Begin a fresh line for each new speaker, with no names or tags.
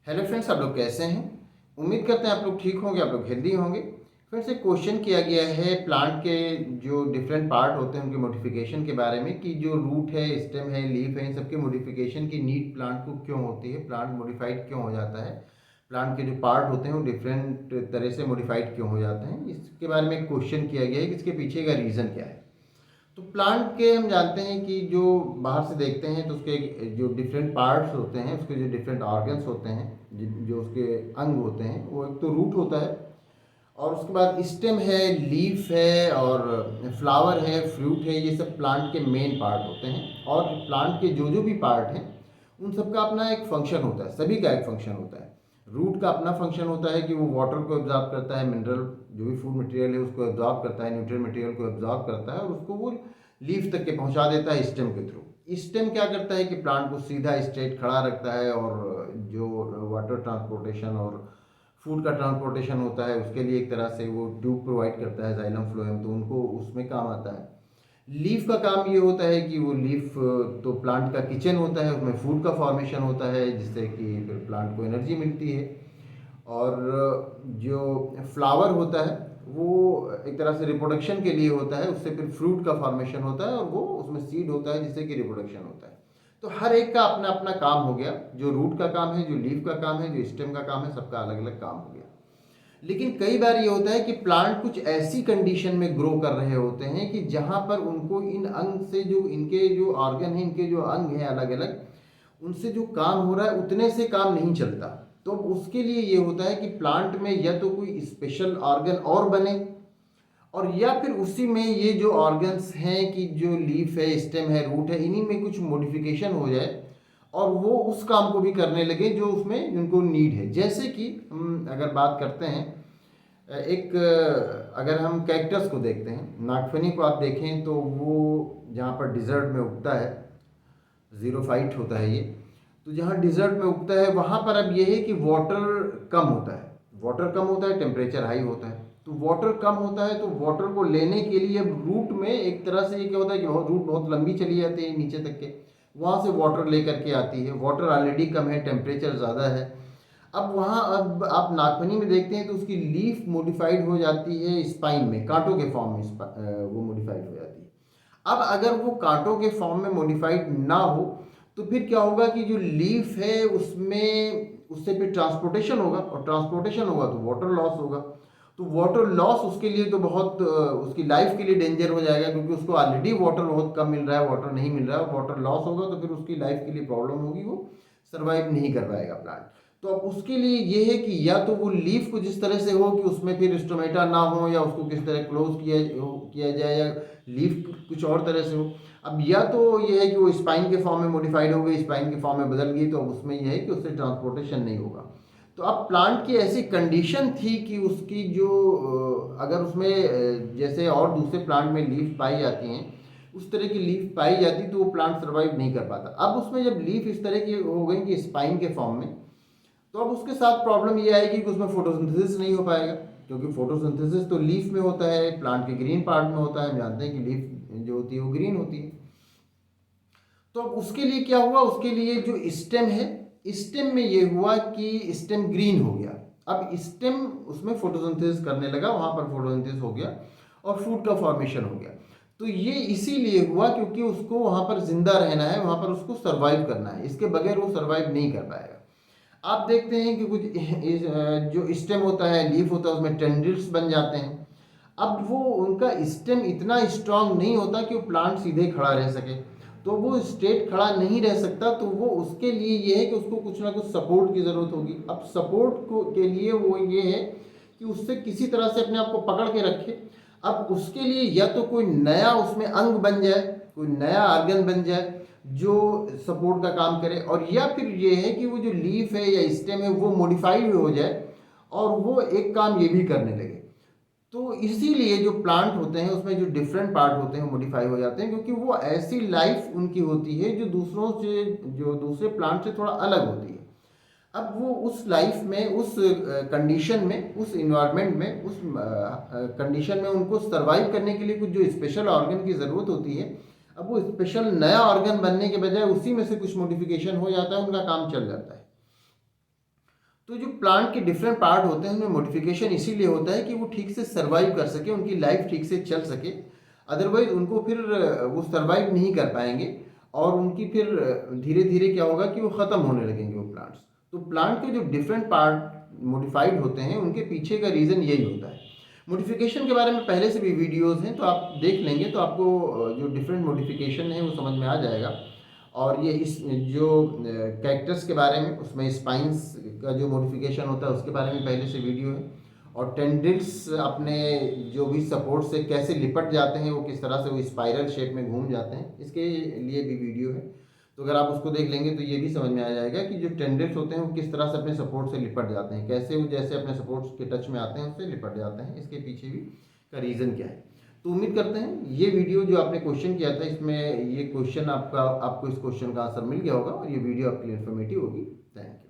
Hello friends, आप लोग कैसे हैं। उम्मीद करते हैं आप लोग ठीक होंगे, आप लोग हेल्दी होंगे। फ्रेंड्स, एक क्वेश्चन किया गया है प्लांट के जो डिफरेंट पार्ट होते हैं उनके मॉडिफिकेशन के बारे में कि जो रूट है, स्टेम है, लीफ है, इन सबके मॉडिफिकेशन की नीड प्लांट को क्यों होती है, प्लांट मॉडिफाइड क्यों हो जाता है, प्लांट के जो पार्ट होते हैं वो डिफरेंट तरह से मॉडिफाइड क्यों हो जाते हैं। इसके बारे में एक क्वेश्चन किया गया है कि इसके पीछे का रीज़न क्या है। तो प्लांट के हम जानते हैं कि जो बाहर से देखते हैं तो उसके जो डिफरेंट पार्ट्स होते हैं, उसके जो डिफरेंट ऑर्गन्स होते हैं, जो उसके अंग होते हैं, वो एक तो रूट होता है और उसके बाद स्टेम है, लीफ है और फ्लावर है, फ्रूट है। ये सब प्लांट के मेन पार्ट होते हैं और प्लांट के जो जो भी पार्ट हैं उन सब का अपना एक फंक्शन होता है, सभी का एक फंक्शन होता है। रूट का अपना फंक्शन होता है कि वो वाटर को एब्जॉर्ब करता है, मिनरल जो भी फूड मटेरियल है उसको एब्जॉर्ब करता है, न्यूट्रिएंट मटेरियल को एब्जॉर्ब करता है और उसको वो लीफ तक के पहुंचा देता है स्टेम के थ्रू। स्टेम क्या करता है कि प्लांट को सीधा स्ट्रेट खड़ा रखता है और जो वाटर ट्रांसपोर्टेशन और फूड का ट्रांसपोर्टेशन होता है उसके लिए एक तरह से वो ट्यूब प्रोवाइड करता है, जाइलम फ्लोएम, तो उनको उसमें काम आता है। लीफ का काम ये होता है कि वो लीफ तो प्लांट का किचन होता है, उसमें फूड का फॉर्मेशन होता है जिससे कि फिर प्लांट को एनर्जी मिलती है। और जो फ्लावर होता है वो एक तरह से रिप्रोडक्शन के लिए होता है, उससे फिर फ्रूट का फॉर्मेशन होता है और वो उसमें सीड होता है जिससे कि रिप्रोडक्शन होता है। तो हर एक का अपना अपना काम हो गया, जो रूट का काम है, जो लीफ का काम है, जो स्टेम का काम है, सबका अलग अलग काम हो गया। लेकिन कई बार ये होता है कि प्लांट कुछ ऐसी कंडीशन में ग्रो कर रहे होते हैं कि जहां पर उनको इन अंग से जो इनके जो ऑर्गन है, इनके जो अंग हैं अलग अलग, उनसे जो काम हो रहा है उतने से काम नहीं चलता। तो उसके लिए ये होता है कि प्लांट में या तो कोई स्पेशल ऑर्गन और बने और या फिर उसी में ये जो ऑर्गन्स हैं कि जो लीफ है, स्टेम है, रूट है, इन्हीं में कुछ मॉडिफिकेशन हो जाए और वो उस काम को भी करने लगे जो उसमें उनको नीड है। जैसे कि हम अगर बात करते हैं एक अगर हम कैक्टस को देखते हैं, नागफनी को आप देखें तो वो जहाँ पर डिज़र्ट में उगता है, ज़ीरोफाइट होता है ये, तो जहाँ डिज़र्ट में उगता है वहाँ पर अब ये है कि वाटर कम होता है, वाटर कम होता है, टेम्परेचर हाई होता है। तो वाटर कम होता है तो वाटर को लेने के लिए अब रूट में एक तरह से ये क्या होता है कि रूट बहुत लंबी चली जाती है नीचे तक के, वहाँ से वाटर लेकर के आती है। वाटर ऑलरेडी कम है, टेम्परेचर ज़्यादा है। अब वहाँ अब आप नागफनी में देखते हैं तो उसकी लीफ मॉडिफाइड हो जाती है स्पाइन में, कांटों के फॉर्म में वो मॉडिफाइड हो जाती है। अब अगर वो कांटों के फॉर्म में मॉडिफाइड ना हो तो फिर क्या होगा कि जो लीफ है उसमें उससे फिर ट्रांसपोर्टेशन होगा और ट्रांसपोर्टेशन होगा तो वाटर लॉस होगा। तो वाटर लॉस उसके लिए तो बहुत उसकी लाइफ के लिए डेंजर हो जाएगा, क्योंकि उसको ऑलरेडी वाटर बहुत कम मिल रहा है, वाटर नहीं मिल रहा है, वाटर लॉस होगा तो फिर उसकी लाइफ के लिए प्रॉब्लम होगी, वो सर्वाइव नहीं कर पाएगा प्लांट। तो अब उसके लिए ये है कि या तो वो लीफ को जिस तरह से हो कि उसमें फिर स्टोमेटा ना हो, या उसको किस तरह क्लोज किया जाए, या लीफ कुछ और तरह से हो। अब या तो ये है कि वो स्पाइन के फॉर्म में मॉडिफाइड हो गई, स्पाइन के फॉर्म में बदल गई, तो अब उसमें यह है कि उससे ट्रांसपोर्टेशन नहीं होगा। तो अब प्लांट की ऐसी कंडीशन थी कि उसकी जो अगर उसमें जैसे और दूसरे प्लांट में लीफ पाई जाती हैं उस तरह की लीफ पाई जाती तो वो प्लांट सर्वाइव नहीं कर पाता। अब उसमें जब लीफ इस तरह की हो गई कि स्पाइन के फॉर्म में, तो अब उसके साथ प्रॉब्लम ये आएगी कि उसमें फोटोसिंथेसिस नहीं हो पाएगा, क्योंकि फोटोसिंथेसिस तो लीफ में होता है, प्लांट के ग्रीन पार्ट में होता है। हम जानते हैं कि लीफ जो होती है वो ग्रीन होती है। तो अब उसके लिए क्या हुआ, उसके लिए जो स्टेम है, स्टेम में ये हुआ कि स्टेम ग्रीन हो गया। अब स्टेम उसमें फोटोसिंथेसिस करने लगा, वहां पर फोटोसिंथेसिस हो गया और फूड का फॉर्मेशन हो गया। तो ये इसीलिए हुआ क्योंकि उसको वहां पर जिंदा रहना है, वहां पर उसको सर्वाइव करना है, इसके बगैर वो सर्वाइव नहीं कर पाएगा। आप देखते हैं कि कुछ जो स्टेम होता है, लीफ होता है, उसमें टेंड्रिल्स बन जाते हैं। अब वो उनका स्टेम इतना स्ट्रांग नहीं होता कि वो प्लांट सीधे खड़ा रह सके, तो वो स्ट्रेट खड़ा नहीं रह सकता। तो वो उसके लिए ये है कि उसको कुछ ना कुछ सपोर्ट की ज़रूरत होगी। अब सपोर्ट को के लिए वो ये है कि उससे किसी तरह से अपने आप को पकड़ के रखे। अब उसके लिए या तो कोई नया उसमें अंग बन जाए, कोई नया ऑर्गन बन जाए जो सपोर्ट का काम करे, और या फिर ये है कि वो जो लीफ है या स्टेम है वो मॉडिफाई हो जाए और वो एक काम ये भी करने लगे। तो इसीलिए जो प्लांट होते हैं उसमें जो डिफरेंट पार्ट होते हैं मॉडिफाई हो जाते हैं, क्योंकि वो ऐसी लाइफ उनकी होती है जो दूसरों से, जो दूसरे प्लांट से थोड़ा अलग होती है। अब वो उस लाइफ में, उस कंडीशन में, उस इन्वायरमेंट में, उस कंडीशन में उनको सर्वाइव करने के लिए कुछ जो स्पेशल ऑर्गन की ज़रूरत होती है, अब वो स्पेशल नया ऑर्गन बनने के बजाय उसी में से कुछ मॉडिफिकेशन हो जाता है, उनका काम चल जाता है। तो जो प्लांट के डिफरेंट पार्ट होते हैं उनमें मॉडिफिकेशन इसीलिए होता है कि वो ठीक से सर्वाइव कर सके, उनकी लाइफ ठीक से चल सके। अदरवाइज उनको फिर वो सर्वाइव नहीं कर पाएंगे और उनकी फिर धीरे धीरे क्या होगा कि वो ख़त्म होने लगेंगे वो प्लांट्स। तो प्लांट के जो डिफरेंट पार्ट मॉडिफाइड होते हैं उनके पीछे का रीज़न यही होता है। मॉडिफिकेशन के बारे में पहले से भी वीडियोज़ हैं, तो आप देख लेंगे तो आपको जो डिफरेंट मॉडिफिकेशन है वो समझ में आ जाएगा। और ये इस जो कैक्टस के बारे में, उसमें स्पाइंस का जो मॉडिफिकेशन होता है उसके बारे में पहले से वीडियो है। और टेंड्रिल्स अपने जो भी सपोर्ट से कैसे लिपट जाते हैं, वो किस तरह से वो स्पाइरल शेप में घूम जाते हैं, इसके लिए भी वीडियो है। तो अगर आप उसको देख लेंगे तो ये भी समझ में आ जाएगा कि जो टेंड्रिल्स होते हैं वो किस तरह से अपने सपोर्ट से लिपट जाते हैं, कैसे वो जैसे अपने सपोर्ट्स के टच में आते हैं उससे लिपट जाते हैं, इसके पीछे भी का रीज़न क्या है। तो उम्मीद करते हैं ये वीडियो जो आपने क्वेश्चन किया था इसमें ये क्वेश्चन आपको इस क्वेश्चन का आंसर मिल गया होगा और ये वीडियो आपके लिए इन्फॉर्मेटिव होगी। Thank you.